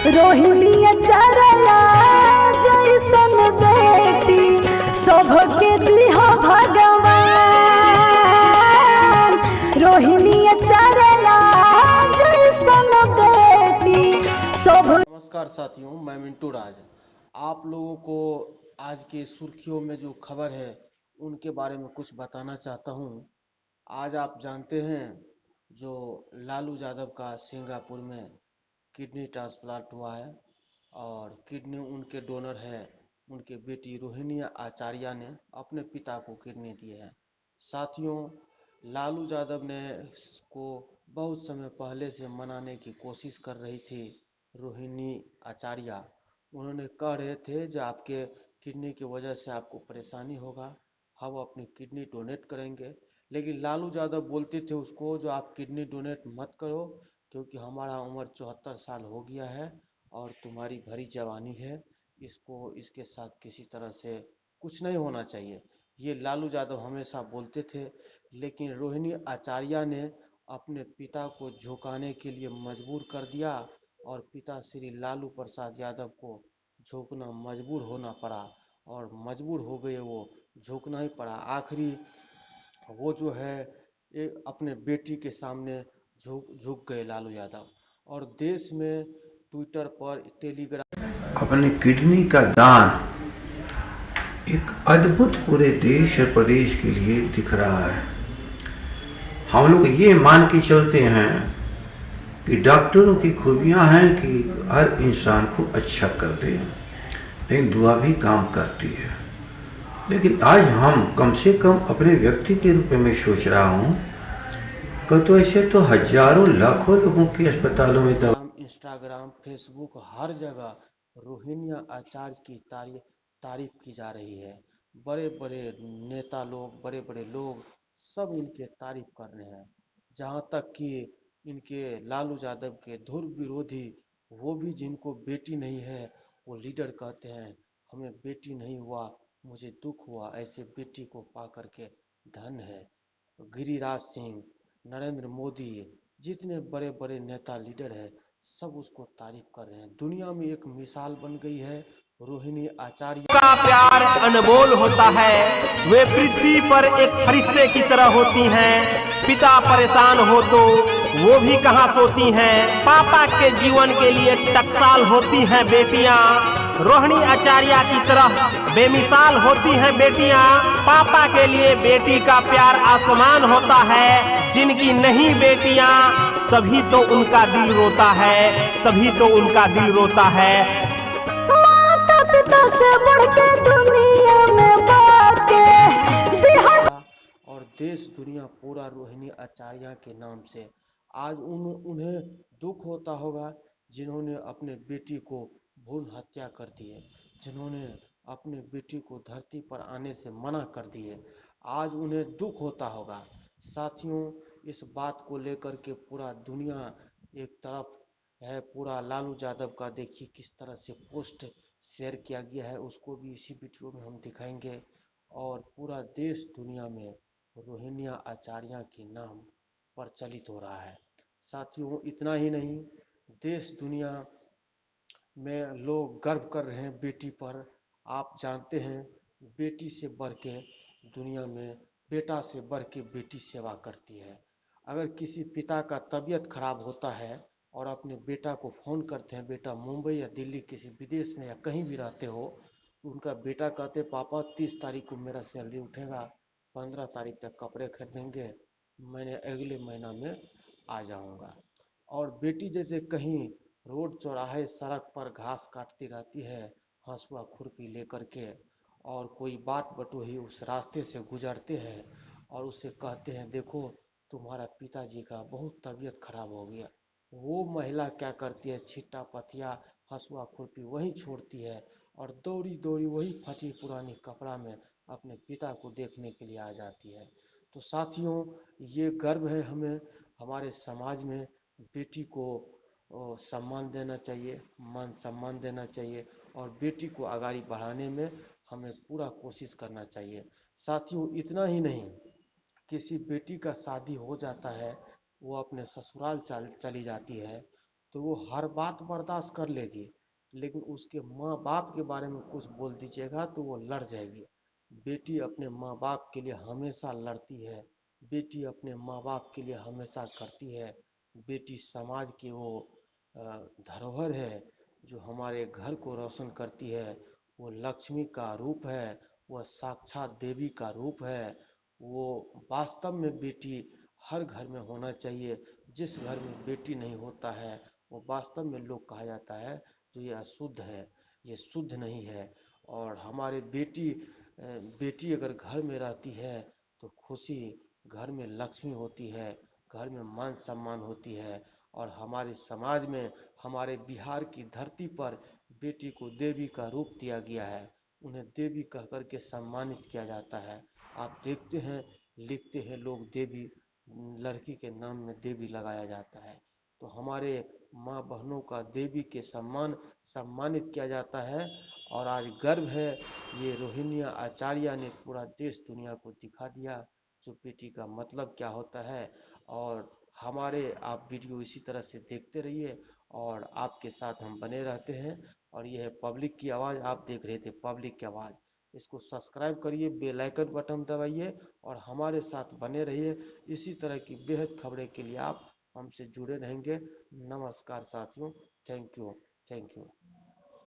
रोहिणी चरला जैसन बेटी सबके दिह भगवान। रोहिणी चरला जैसन बेटी सब। नमस्कार साथियों, मैं मिंटू राज। आप लोगों को आज की सुर्खियों में जो खबर है उनके बारे में कुछ बताना चाहता हूं। आज आप जानते हैं जो लालू यादव का सिंगापुर में किडनी ट्रांसप्लांट हुआ है और किडनी उनके डोनर है उनके बेटी रोहिणी आचार्य ने अपने पिता को किडनी दी है। साथियों, लालू यादव ने इसको बहुत समय पहले से मनाने की कोशिश कर रही थी रोहिणी आचार्य। उन्होंने कह रहे थे जो आपके किडनी की वजह से आपको परेशानी होगा, हम अपनी किडनी डोनेट करेंगे। लेकिन लालू यादव बोलते थे उसको जो आप किडनी डोनेट मत करो, क्योंकि हमारा उम्र 74 साल हो गया है और तुम्हारी भरी जवानी है, इसके साथ किसी तरह से कुछ नहीं होना चाहिए, ये लालू यादव हमेशा बोलते थे। लेकिन रोहिणी आचार्य ने अपने पिता को झुकाने के लिए मजबूर कर दिया और पिता श्री लालू प्रसाद यादव को झुकना मजबूर होना पड़ा और मजबूर हो गए, वो झुकना ही पड़ा। आखिरी वो जो है अपने बेटी के सामने झुक गए लालू यादव। और देश में ट्विटर पर टेलीग्राम अपने किडनी का दान एक अद्भुत पूरे देश और प्रदेश के लिए दिख रहा है। हम लोग ये मान के चलते हैं कि डॉक्टरों की खूबियां हैं कि हर इंसान को अच्छा कर दे, लेकिन दुआ भी काम करती है। लेकिन आज हम कम से कम अपने व्यक्ति के रूप में सोच रहा हूँ कि तो ऐसे तो हजारों लाखों लोगों के अस्पतालों में दवा, इंस्टाग्राम, फेसबुक, हर जगह रोहिणी आचार्य की तारीफ की जा रही है। बड़े बड़े नेता लोग, बड़े बड़े लोग सब इनके तारीफ कर रहे हैं। जहाँ तक कि इनके लालू यादव के धुर विरोधी, वो भी जिनको बेटी नहीं है, वो लीडर कहते हैं हमें बेटी नहीं हुआ, मुझे दुख हुआ, ऐसे बेटी को पा करके धन है। गिरिराज सिंह, नरेंद्र मोदी, जितने बड़े बड़े नेता लीडर है सब उसको तारीफ कर रहे हैं। दुनिया में एक मिसाल बन गई है रोहिणी आचार्य का प्यार अनमोल होता है। वे पृथ्वी पर एक फरिश्ते की तरह होती हैं। पिता परेशान हो तो वो भी कहां सोती हैं। पापा के जीवन के लिए टकसाल होती हैं बेटियां। रोहिणी आचार्य की तरह बेमिसाल होती हैं बेटियां। पापा के लिए बेटी का प्यार आसमान होता है। जिनकी नहीं बेटियां, तभी तो उनका दिल रोता है, तभी तो उनका दिल रोता है। माता पिता से बढ़ के दुनिया में बाके और देश दुनिया पूरा रोहिणी आचार्य के नाम से आज उन्हें दुख होता होगा, जिन्होंने अपने बेटी को भ्रूण हत्या कर दी है, जिन्होंने अपने बेटी को धरती पर आने से मना कर दिए, आज उन्हें दुख होता होगा। साथियों, इस बात को लेकर के पूरा दुनिया एक तरफ है। पूरा लालू यादव का देखिए किस तरह से पोस्ट शेयर किया गया है, उसको भी इसी वीडियो में हम दिखाएंगे। और पूरा देश दुनिया में रोहिणी आचार्य के नाम प्रचलित हो रहा है। साथियों, इतना ही नहीं, देश दुनिया में लोग गर्व कर रहे हैं बेटी पर। आप जानते हैं बेटी से बढ़ के दुनिया में, बेटा से बढ़ के बेटी सेवा करती है। अगर किसी पिता का तबीयत खराब होता है और अपने बेटा को फ़ोन करते हैं, बेटा मुंबई या दिल्ली किसी विदेश में या कहीं भी रहते हो, तो उनका बेटा कहते पापा 30 तारीख को मेरा सैलरी उठेगा, 15 तारीख तक कपड़े खरीदेंगे, मैंने अगले महीना में आ जाऊंगा। और बेटी जैसे कहीं रोड चौराहे सड़क पर घास काटती रहती है हंसुआ खुरपी लेकर के, और कोई बाट बटोही उस रास्ते से गुजरते हैं और उसे कहते हैं देखो तुम्हारा पिताजी का बहुत तबीयत खराब हो गया, वो महिला क्या करती है, छिट्टा पथिया हंसुआ खुरपी वहीं छोड़ती है और दौड़ी दौड़ी वही फटी पुरानी कपड़ा में अपने पिता को देखने के लिए आ जाती है। तो साथियों, ये गर्व है हमें, हमारे समाज में बेटी को सम्मान देना चाहिए, मान सम्मान देना चाहिए और बेटी को आगे बढ़ाने में हमें पूरा कोशिश करना चाहिए। साथियों, इतना ही नहीं, किसी बेटी का शादी हो जाता है, वो अपने ससुराल चली जाती है, तो वो हर बात बर्दाश्त कर लेगी, लेकिन उसके माँ बाप के बारे में कुछ बोल दीजिएगा तो वो लड़ जाएगी। बेटी अपने माँ बाप के लिए हमेशा लड़ती है, बेटी अपने माँ बाप के लिए हमेशा करती है। बेटी समाज की वो धरोहर है जो हमारे घर को रोशन करती है। वो लक्ष्मी का रूप है, वह साक्षात देवी का रूप है। वो वास्तव में बेटी हर घर में होना चाहिए। जिस घर में बेटी नहीं होता है वो वास्तव में लोग कहा जाता है तो ये अशुद्ध है, ये शुद्ध नहीं है। और हमारे बेटी अगर घर में रहती है तो खुशी, घर में लक्ष्मी होती है, घर में मान सम्मान होती है। और हमारे समाज में, हमारे बिहार की धरती पर बेटी को देवी का रूप दिया गया है, उन्हें देवी कह कर के सम्मानित किया जाता है। आप देखते हैं, लिखते हैं लोग देवी, लड़की के नाम में देवी लगाया जाता है। तो हमारे माँ बहनों का देवी के सम्मानित किया जाता है। और आज गर्व है, ये रोहिणीया आचार्य ने पूरा देश दुनिया को दिखा दिया जो बेटी का मतलब क्या होता है। और हमारे आप वीडियो इसी तरह से देखते रहिए और आपके साथ हम बने रहते हैं। और यह है पब्लिक की आवाज़, आप देख रहे थे पब्लिक की आवाज़। इसको सब्सक्राइब करिए, बेल आइकन बटन दबाइए और हमारे साथ बने रहिए। इसी तरह की बेहद खबरें के लिए आप हमसे जुड़े रहेंगे। नमस्कार साथियों, थैंक यू, थैंक यू।